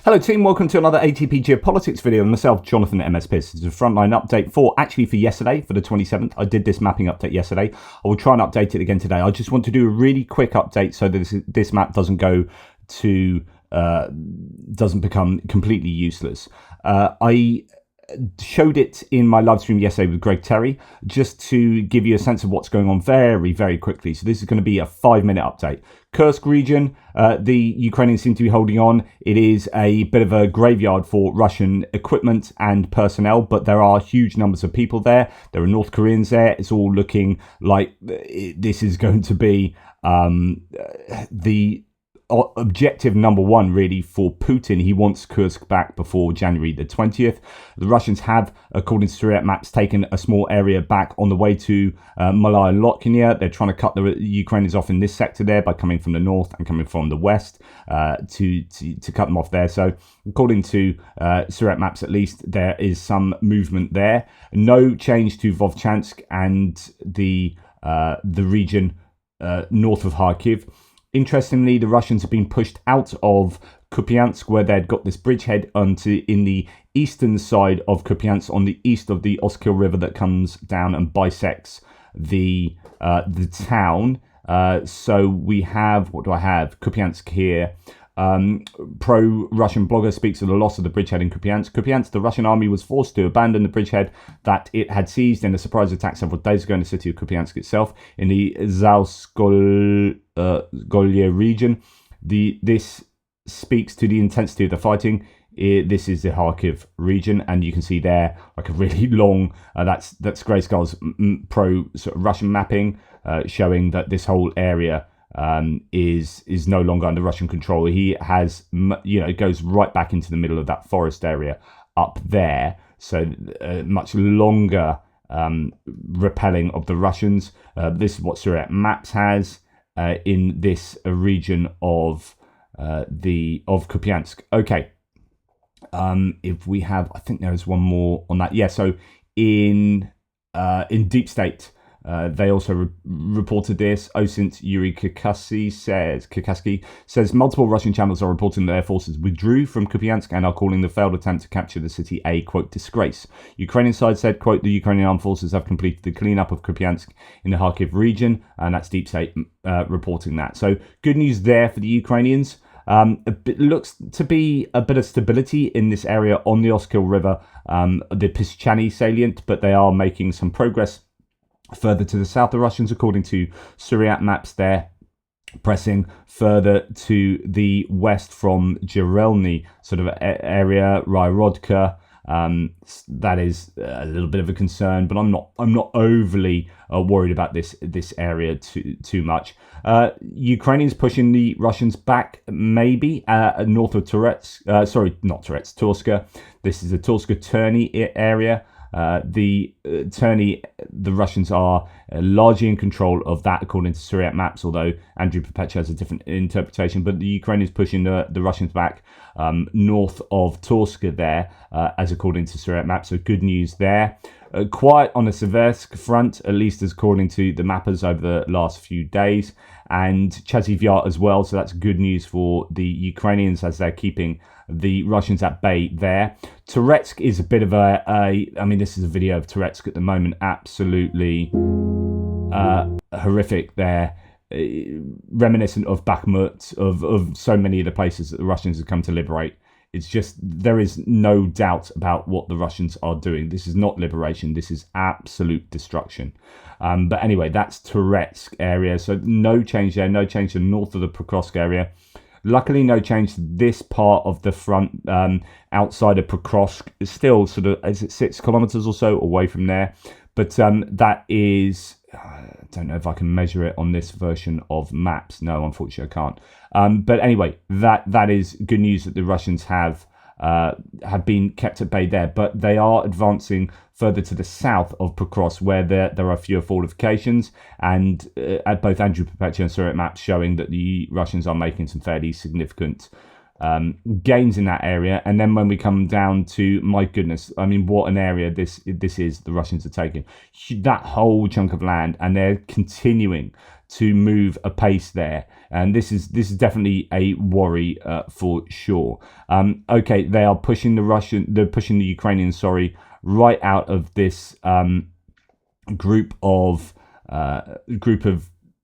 Hello team, welcome to another ATP Geopolitics video with myself, Jonathan MS Pierce. This is a frontline update for yesterday, for the 27th. I did this mapping update yesterday. I will try and update it again today. I just want to do a really quick update so that this map doesn't go to, doesn't become completely useless. I showed it in my live stream yesterday with Greg Terry, just to give you a sense of what's going on very, very quickly. So this is going to be a 5-minute update. Kursk region, the Ukrainians seem to be holding on. It is a bit of a graveyard for Russian equipment and personnel, but there are huge numbers of people there. There are North Koreans there. It's all looking like this is going to be the objective number one, really, for Putin. He wants Kursk back before January the 20th. The Russians have, according to Siversk maps, taken a small area back on the way to Malaya Lotkinia. They're trying to cut the Ukrainians off in this sector there by coming from the north and coming from the west to cut them off there. So according to Siversk maps, at least, there is some movement there. No change to Vovchansk and the region north of Kharkiv. Interestingly, the Russians have been pushed out of Kupyansk, where they'd got this bridgehead in the eastern side of Kupyansk, on the east of the Oskil river that comes down and bisects the town. So we have, what do I have? Kupyansk here. Pro-Russian blogger speaks of the loss of the bridgehead in Kupyansk. Kupyansk, the Russian army was forced to abandon the bridgehead that it had seized in a surprise attack several days ago in the city of Kupyansk itself, in the Zalskolye region. This speaks to the intensity of the fighting. This is the Kharkiv region, and you can see there like a really long, that's Grayskull's pro-Russian mapping, showing that this whole area is no longer under Russian control. He has, it goes right back into the middle of that forest area up there. So much longer repelling of the Russians. This is what Siversk maps has in this region of Kupyansk. Okay. If we have, I think there is one more on that. Yeah. So in Deep State, they also reported this. OSINT Yuri Kakaski says multiple Russian channels are reporting that their forces withdrew from Kupyansk and are calling the failed attempt to capture the city a, quote, disgrace. Ukrainian side said, quote, the Ukrainian armed forces have completed the cleanup of Kupyansk in the Kharkiv region, and that's Deep State reporting that. So good news there for the Ukrainians. It looks to be a bit of stability in this area on the Oskil River, the Pischany salient, but they are making some progress further to the south. The Russians, according to Siversk maps, there pressing further to the west from Jerelny sort of area, Ryarodka. That is a little bit of a concern, but I'm not overly worried about this area too much. Ukrainians pushing the Russians back, maybe north of Turetsk. Torska. This is the Torska Turney area. The Russians are largely in control of that, according to Siversk maps, although Andrew Perpetua has a different interpretation. But the Ukrainians pushing the Russians back north of Torska there, as according to Siversk maps. So good news there. Quiet on the Siversk front, at least as according to the mappers over the last few days, and Chazyvyat as well. So that's good news for the Ukrainians as they're keeping the Russians at bay there. Turetsk is a bit of I mean, this is a video of Turetsk at the moment, absolutely horrific there, reminiscent of Bakhmut, of so many of the places that the Russians have come to liberate. It's just, there is no doubt about what the Russians are doing. This is not liberation. This is absolute destruction. But anyway, that's Turetsk area. So no change there. No change to north of the Prokrosk area. Luckily, no change to this part of the front outside of Prokrosk. It's still sort of, is it 6 kilometers or so away from there? But that is, I don't know if I can measure it on this version of maps. No, unfortunately, I can't. But anyway, that is good news that the Russians have been kept at bay there. But they are advancing further to the south of Prokrosk, where there are fewer fortifications, and at both Andrew Perpetua and Siversk maps showing that the Russians are making some fairly significant gains in that area. And then when we come down to, my goodness, I mean, what an area this is the Russians are taking. That whole chunk of land, and they're continuing to move apace there. And this is definitely a worry for sure. Okay, they are pushing they're pushing the Ukrainians, right out of this group of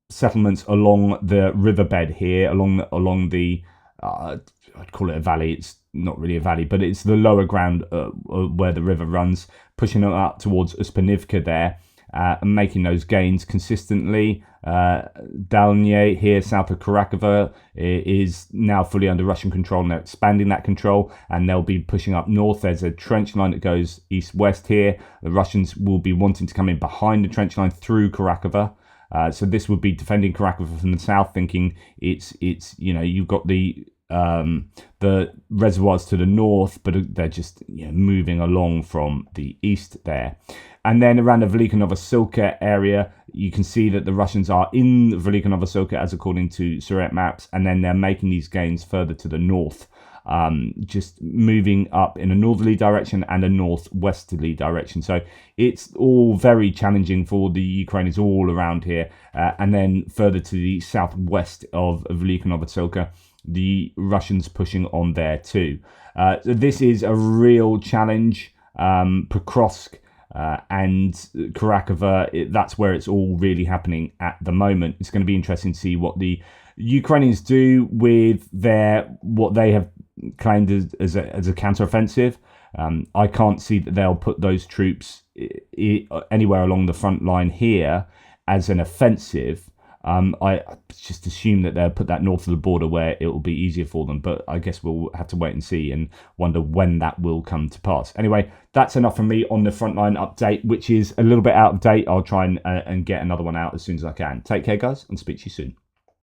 settlements along the riverbed here, along the I'd call it a valley. It's not really a valley, but it's the lower ground where the river runs, pushing it up towards Uspanivka there, and making those gains consistently. Dalny here, south of Karakovo, is now fully under Russian control, and they're expanding that control, and they'll be pushing up north. There's a trench line that goes east-west here. The Russians will be wanting to come in behind the trench line through Karakovo. So this would be defending Karakovo from the south, thinking it's you've got the reservoirs to the north, but they're just moving along from the east there. And then around the Velyka Novosilka area, you can see that the Russians are in Velyka Novosilka, as according to Surrey maps, and then they're making these gains further to the north, just moving up in a northerly direction and a northwesterly direction. So it's all very challenging for the Ukrainians all around here. And then further to the southwest of Velyka Novosilka, the Russians pushing on there too. So this is a real challenge. Prokrosk and Karakovo, that's where it's all really happening at the moment. It's going to be interesting to see what the Ukrainians do with what they have claimed as a counteroffensive. I can't see that they'll put those troops anywhere along the front line here as an offensive. I just assume that they'll put that north of the border where it will be easier for them, but I guess we'll have to wait and see and wonder when that will come to pass. Anyway, that's enough from me on the Frontline update, which is a little bit out of date. I'll try and get another one out as soon as I can. Take care, guys, and speak to you soon.